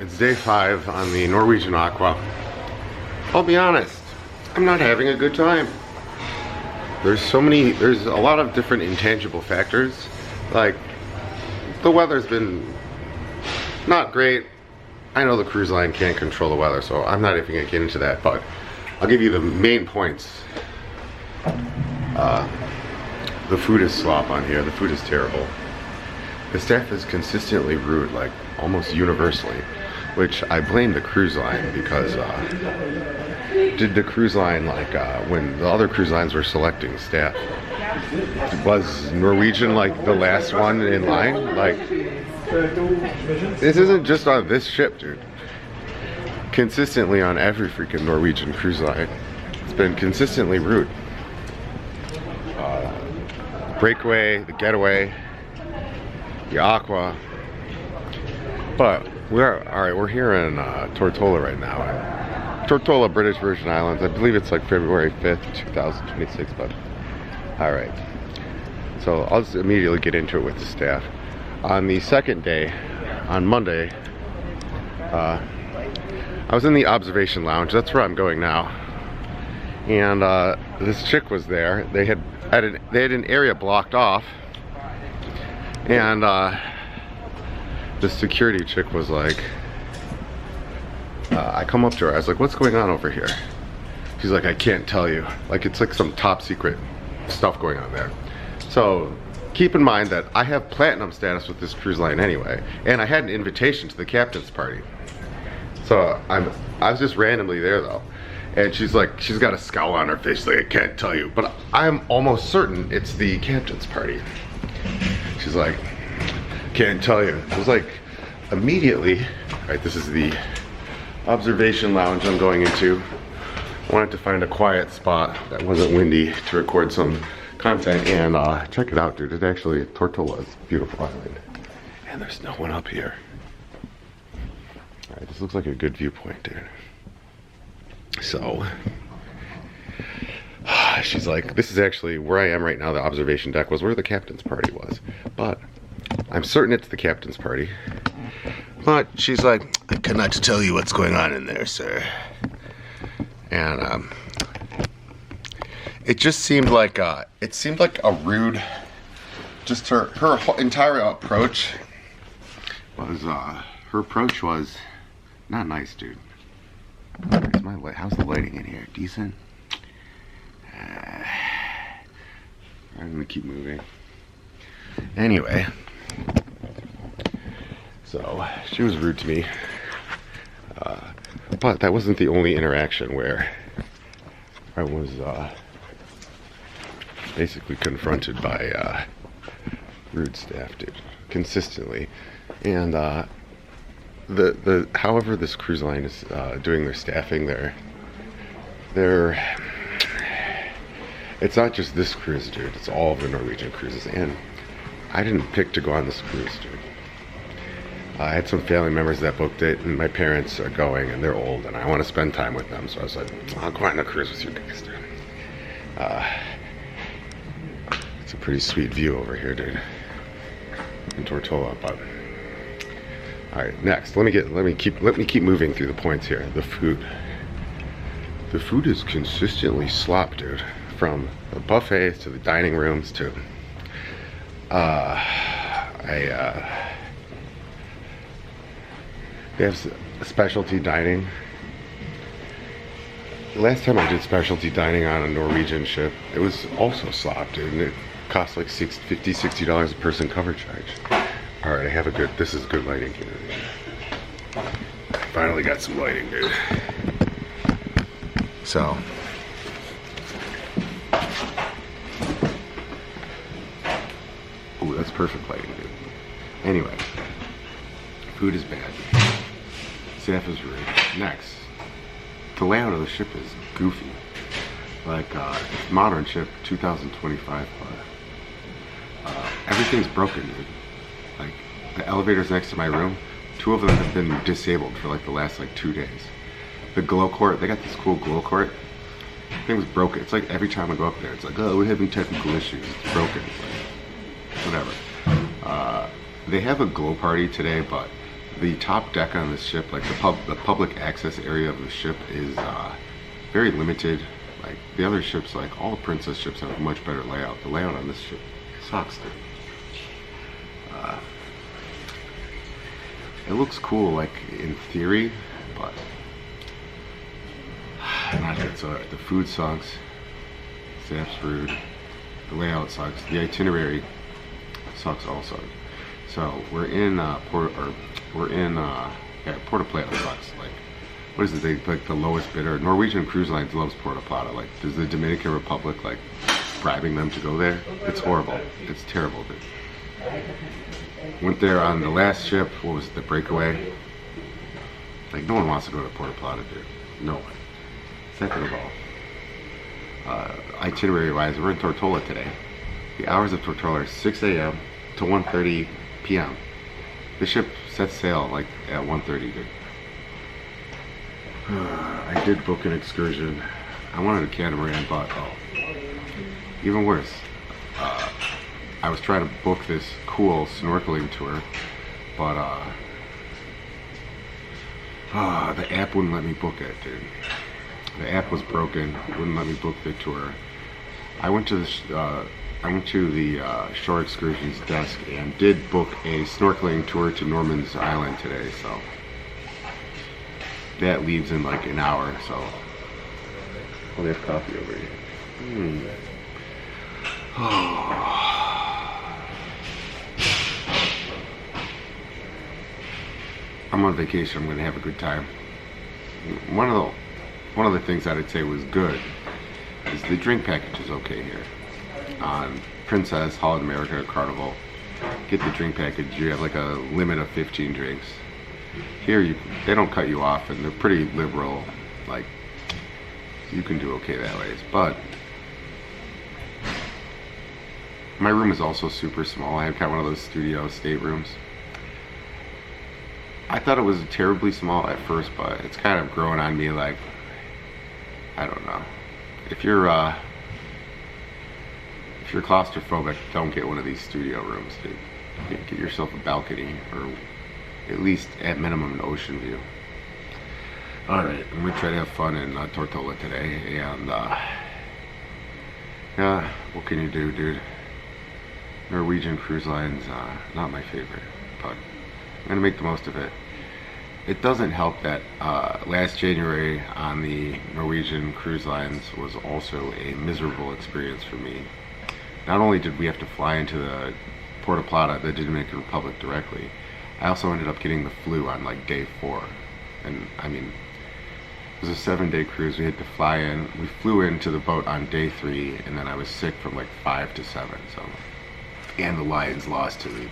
it's day 5 on the Norwegian Aqua. I'll be honest, I'm not having a good time. There's a lot of different intangible factors. Like, the weather's been not great. I know the cruise line can't control the weather, so I'm not even gonna get into that, but I'll give you the main points. The food is slop on here. The food is terrible. The staff is consistently rude, like almost universally, which I blame the cruise line because did the cruise line, like when the other cruise lines were selecting staff, was Norwegian like the last one in line? Like, this isn't just on this ship, dude. Consistently on every freaking Norwegian cruise line, it's been consistently rude. Breakaway, the Getaway, the Aqua. But we're here in Tortola right now. Tortola, British Virgin Islands. I believe it's like February 5th, 2026, but alright. So I'll just immediately get into it with the staff. On the second day, on Monday, I was in the observation lounge. That's where I'm going now. And this chick was there. They had an area blocked off, and the security chick was like, I come up to her, I was like, what's going on over here? She's like, I can't tell you. Like, it's like some top secret stuff going on there. So keep in mind that I have platinum status with this cruise line anyway, and I had an invitation to the captain's party. So I was just randomly there though. And she's like, she's got a scowl on her face, like, I can't tell you. But I'm almost certain it's the captain's party. She's like, can't tell you. It was like, immediately, right, this is the observation lounge I'm going into. I wanted to find a quiet spot that wasn't windy to record some content. And check it out, dude. It's actually, Tortola is a beautiful island. And there's no one up here. All right, this looks like a good viewpoint, dude. So she's like, this is actually where I am right now. The observation deck was where the captain's party was, but I'm certain it's the captain's party. But she's like, I cannot tell you what's going on in there, sir. And it just seemed like a rude, just her entire approach was her approach was not nice, dude. Where's my light? How's the lighting in here? Decent? I'm gonna keep moving. Anyway, so she was rude to me, but that wasn't the only interaction where I was basically confronted by rude staff, dude, consistently. And however this cruise line is doing their staffing, it's not just this cruise, dude, it's all of the Norwegian cruises. And I didn't pick to go on this cruise, dude. I had some family members that booked it, and my parents are going, and they're old, and I want to spend time with them, so I was like, I'll go on a cruise with you guys, dude. It's a pretty sweet view over here, dude, in Tortola. But all right, next, let me keep moving through the points here. The food is consistently slop, dude. From the buffets to the dining rooms to they have specialty dining. The last time I did specialty dining on a Norwegian ship, it was also slop, dude, and it cost like $60 a person cover charge. All right, this is good lighting here. Finally got some lighting, dude. So, ooh, that's perfect lighting, dude. Anyway, food is bad. Staff is rude. Next, the layout of the ship is goofy. Like, it's modern ship, 2025, but everything's broken, dude. Like, the elevators next to my room, 2 of them have been disabled for like the last 2 days. The glow court, they got this cool glow court. The thing was broken. It's like every time I go up there, it's like, oh, we're having technical issues. It's broken. It's like, whatever. They have a glow party today, but The top deck on this ship, like the public access area of the ship, is very limited. Like the other ships, like all the Princess ships, have a much better layout. The layout on this ship sucks, dude. It looks cool, like in theory, but not good. So the food sucks. Staff's rude. The layout sucks. The itinerary sucks also. So we're in Puerto Plata sucks. Like, what is it? Like the lowest bidder. Norwegian Cruise Lines loves Puerto Plata. Like, does the Dominican Republic like bribing them to go there? It's horrible. It's terrible, dude. Went there on the last ship. What was it? The Breakaway. Like, no one wants to go to Puerto Plata, dude. No one. Second of all, itinerary-wise, we're in Tortola today. The hours of Tortola are 6 a.m. to 1:30 p.m. The ship sets sail like at 1:30, dude. I did book an excursion. I wanted a catamaran, but even worse. I was trying to book this cool snorkeling tour, but the app wouldn't let me book it, dude. The app was broken. It wouldn't let me book the tour. I went to the shore excursions desk and did book a snorkeling tour to Norman's Island today. So that leaves in like an hour. So they have coffee over here. I'm on vacation. I'm going to have a good time. One of the things that I'd say was good is the drink package is okay here. On Princess, Holland America, Carnival, get the drink package. You have like a limit of 15 drinks. Here, they don't cut you off, and they're pretty liberal. Like, you can do okay that way. But my room is also super small. I have kind of one of those studio staterooms. I thought it was terribly small at first, but it's kind of growing on me. Like, I don't know. If you're claustrophobic, don't get one of these studio rooms, dude. Get yourself a balcony, or at least at minimum an ocean view. Alright, I'm gonna try to have fun in Tortola today, and yeah, what can you do, dude? Norwegian Cruise Lines, not my favorite, but I'm gonna make the most of it. It doesn't help that last January on the Norwegian Cruise Lines was also a miserable experience for me. Not only did we have to fly into the Puerto Plata, the Dominican Republic directly, I also ended up getting the flu on like day 4. And I mean, it was a 7-day cruise. We had to fly in. We flew into the boat on day 3, and then I was sick from like 5 to 7. So, and the Lions lost to the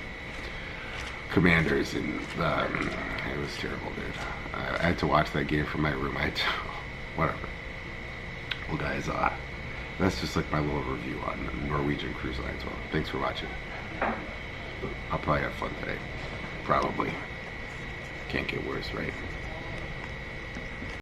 Commanders, and it was terrible, dude. I had to watch that game from my room. Whatever. Well, guys, that's just like my little review on Norwegian Cruise Lines. Well, thanks for watching. I'll probably have fun today. Probably. Can't get worse, right?